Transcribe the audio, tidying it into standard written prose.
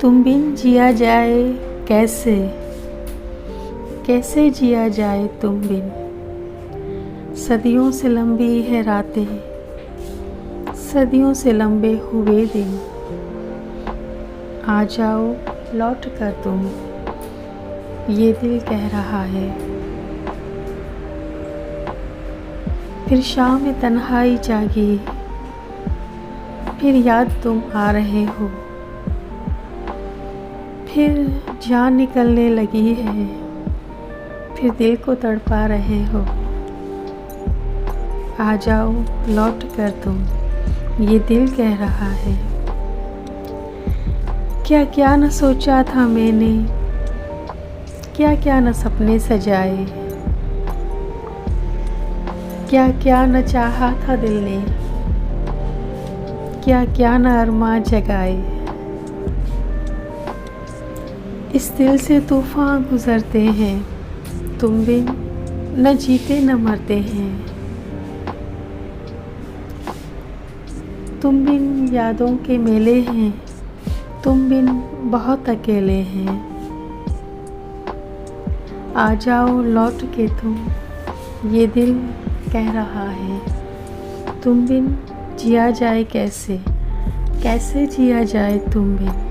तुम बिन जिया जाए कैसे, कैसे जिया जाए तुम बिन। सदियों से लंबी है रातें, सदियों से लंबे हुए दिन। आ जाओ लौट कर तुम, ये दिल कह रहा है। फिर शाम तन्हाई जागी, फिर याद तुम आ रहे हो। फिर जान निकलने लगी है, फिर दिल को तड़पा रहे हो। आ जाओ लौट कर तुम, ये दिल कह रहा है। क्या क्या न सोचा था मैंने, क्या क्या न सपने सजाए, क्या क्या न चाहा था दिल ने, क्या क्या न अरमां जगाए। इस दिल से तूफान गुजरते हैं, तुम बिन न जीते न मरते हैं। तुम बिन यादों के मेले हैं, तुम बिन बहुत अकेले हैं। आ जाओ लौट के तुम, ये दिल कह रहा है। तुम बिन जिया जाए कैसे, कैसे जिया जाए तुम बिन।